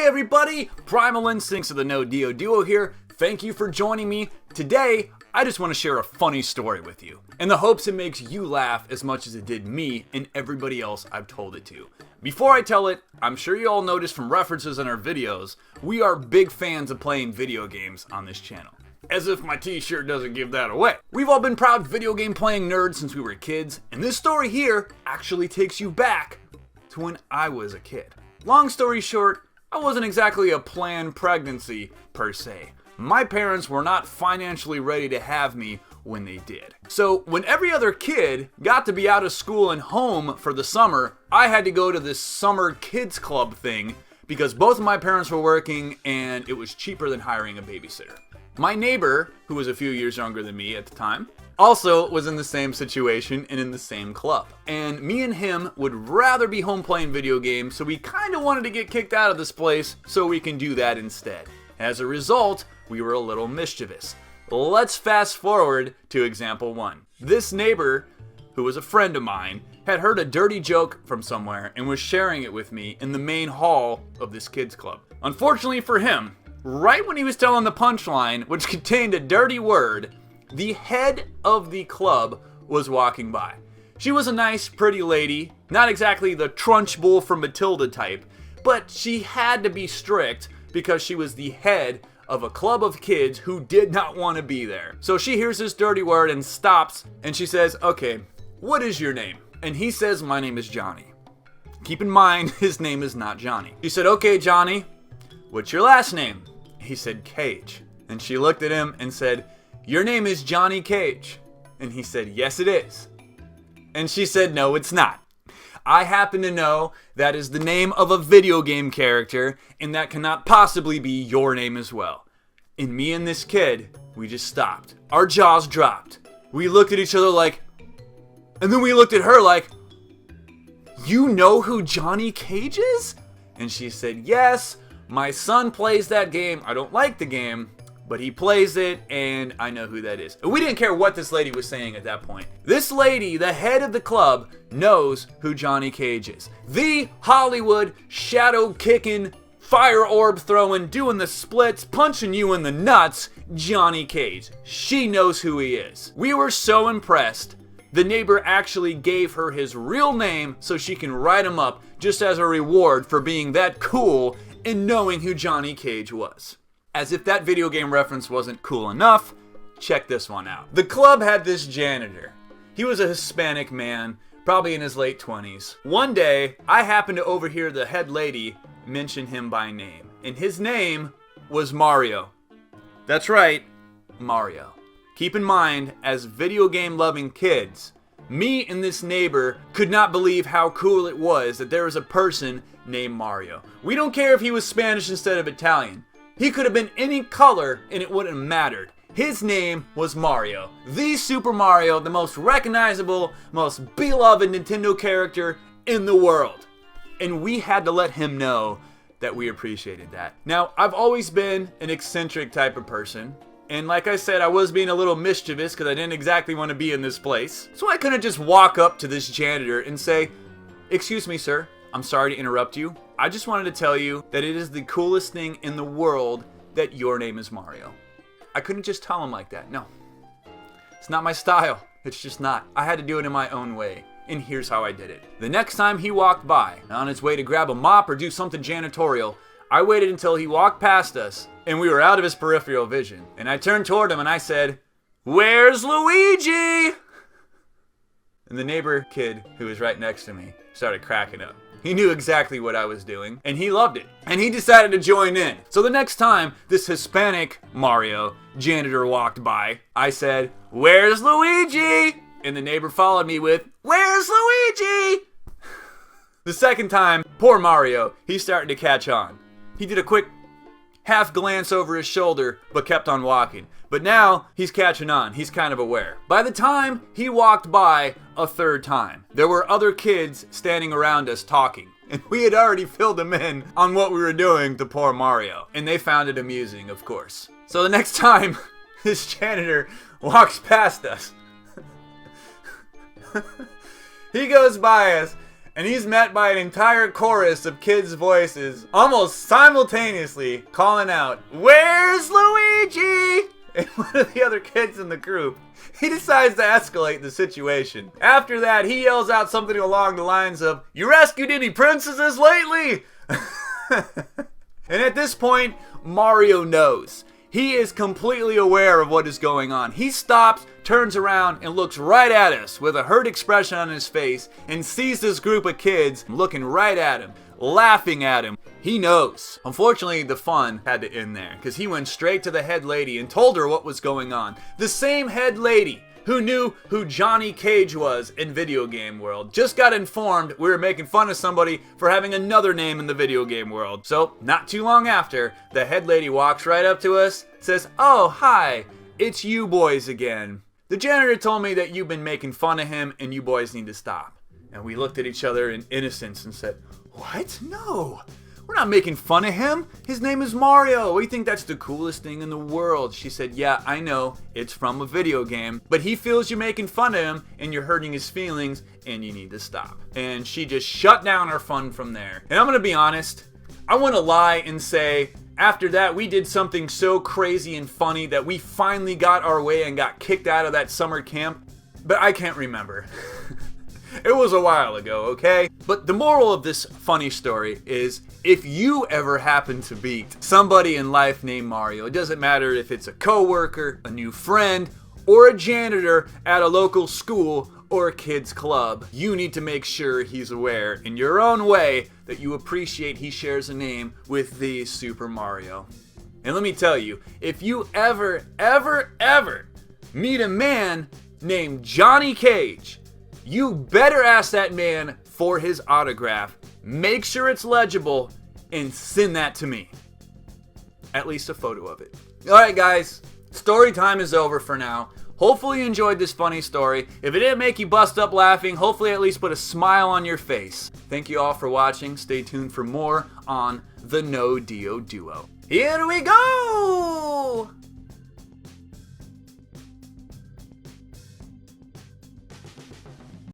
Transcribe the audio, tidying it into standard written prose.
everybody, Primal Instincts of the No Dio Duo here. Thank you for joining me. Today, I just want to share a funny story with you, in the hopes it makes you laugh as much as it did me and everybody else I've told it to. Before I tell it, I'm sure you all noticed from references in our videos, we are big fans of playing video games on this channel. As if my t-shirt doesn't give that away. We've all been proud video game playing nerds since we were kids, and this story here actually takes you back to when I was a kid. Long story short, I wasn't exactly a planned pregnancy, per se. My parents were not financially ready to have me when they did. So when every other kid got to be out of school and home for the summer, I had to go to this summer kids club thing because both of my parents were working and it was cheaper than hiring a babysitter. My neighbor, who was a few years younger than me at the time, also was in the same situation and in the same club. And me and him would rather be home playing video games, so we kind of wanted to get kicked out of this place so we can do that instead. As a result, we were a little mischievous. Let's fast forward to example 1. This neighbor, who was a friend of mine, had heard a dirty joke from somewhere and was sharing it with me in the main hall of this kids club. Unfortunately for him, right when he was telling the punchline, which contained a dirty word, the head of the club was walking by. She was a nice, pretty lady, not exactly the Trunchbull from Matilda type, but she had to be strict because she was the head of a club of kids who did not want to be there. So she hears this dirty word and stops, and she says, "Okay, what is your name?" And he says, "My name is Johnny." Keep in mind, his name is not Johnny. She said, "Okay, Johnny, what's your last name?" He said, "Cage." And she looked at him and said, "Your name is Johnny Cage." And he said, "Yes, it is." And she said, "No, it's not. I happen to know that is the name of a video game character, and that cannot possibly be your name as well." And me and this kid, we just stopped. Our jaws dropped. We looked at each other like, and then we looked at her like, "You know who Johnny Cage is?" And she said, "Yes, my son plays that game. I don't like the game, but he plays it, and I know who that is." And we didn't care what this lady was saying at that point. This lady, the head of the club, knows who Johnny Cage is. The Hollywood, shadow-kicking, fire orb throwing, doing the splits, punching you in the nuts, Johnny Cage. She knows who he is. We were so impressed, the neighbor actually gave her his real name so she can write him up just as a reward for being that cool and knowing who Johnny Cage was. As if that video game reference wasn't cool enough, check this one out. The club had this janitor. He was a Hispanic man, probably in his late 20s. One day, I happened to overhear the head lady mention him by name, and his name was Mario. That's right, Mario. Keep in mind, as video game loving kids, me and this neighbor could not believe how cool it was that there was a person named Mario. We don't care if he was Spanish instead of Italian. He could have been any color and it wouldn't have mattered. His name was Mario. The Super Mario, the most recognizable, most beloved Nintendo character in the world. And we had to let him know that we appreciated that. Now, I've always been an eccentric type of person. And like I said, I was being a little mischievous because I didn't exactly want to be in this place. So I couldn't just walk up to this janitor and say, "Excuse me, sir. I'm sorry to interrupt you. I just wanted to tell you that it is the coolest thing in the world that your name is Mario." I couldn't just tell him like that. No. It's not my style. It's just not. I had to do it in my own way. And here's how I did it. The next time he walked by, on his way to grab a mop or do something janitorial, I waited until he walked past us and we were out of his peripheral vision. And I turned toward him and I said, "Where's Luigi?" And the neighbor kid who was right next to me started cracking up. He knew exactly what I was doing, and he loved it. And he decided to join in. So the next time this Hispanic Mario janitor walked by, I said, "Where's Luigi?" And the neighbor followed me with, "Where's Luigi?" The second time, poor Mario, he started to catch on. He did a quick half glance over his shoulder, but kept on walking. But now, he's catching on. He's kind of aware. By the time he walked by a third time, there were other kids standing around us talking. And we had already filled them in on what we were doing to poor Mario. And they found it amusing, of course. So the next time this janitor walks past us, he goes by us and he's met by an entire chorus of kids' voices almost simultaneously calling out, "Where's Luigi?" And one of the other kids in the group, he decides to escalate the situation. After that, he yells out something along the lines of, "You rescued any princesses lately?" And at this point, Mario knows. He is completely aware of what is going on. He stops, turns around, and looks right at us with a hurt expression on his face and sees this group of kids looking right at him, laughing at him. He knows. Unfortunately, the fun had to end there because he went straight to the head lady and told her what was going on. The same head lady who knew who Johnny Cage was in video game world just got informed we were making fun of somebody for having another name in the video game world. So, not too long after, the head lady walks right up to us, says, "Oh, hi, it's you boys again. The janitor told me that you've been making fun of him and you boys need to stop." And we looked at each other in innocence and said, "What? No. We're not making fun of him. His name is Mario. We think that's the coolest thing in the world." She said, "Yeah, I know. It's from a video game. But he feels you're making fun of him and you're hurting his feelings and you need to stop." And she just shut down our fun from there. And I'm going to be honest. I want to lie and say after that we did something so crazy and funny that we finally got our way and got kicked out of that summer camp. But I can't remember. It was a while ago, okay? But the moral of this funny story is if you ever happen to meet somebody in life named Mario, it doesn't matter if it's a coworker, a new friend, or a janitor at a local school or a kid's club, you need to make sure he's aware in your own way that you appreciate he shares a name with the Super Mario. And let me tell you, if you ever meet a man named Johnny Cage, you better ask that man for his autograph. Make sure it's legible and send that to me. At least a photo of it. Alright guys, story time is over for now. Hopefully you enjoyed this funny story. If it didn't make you bust up laughing, hopefully at least put a smile on your face. Thank you all for watching. Stay tuned for more on the No Dio Duo. Here we go!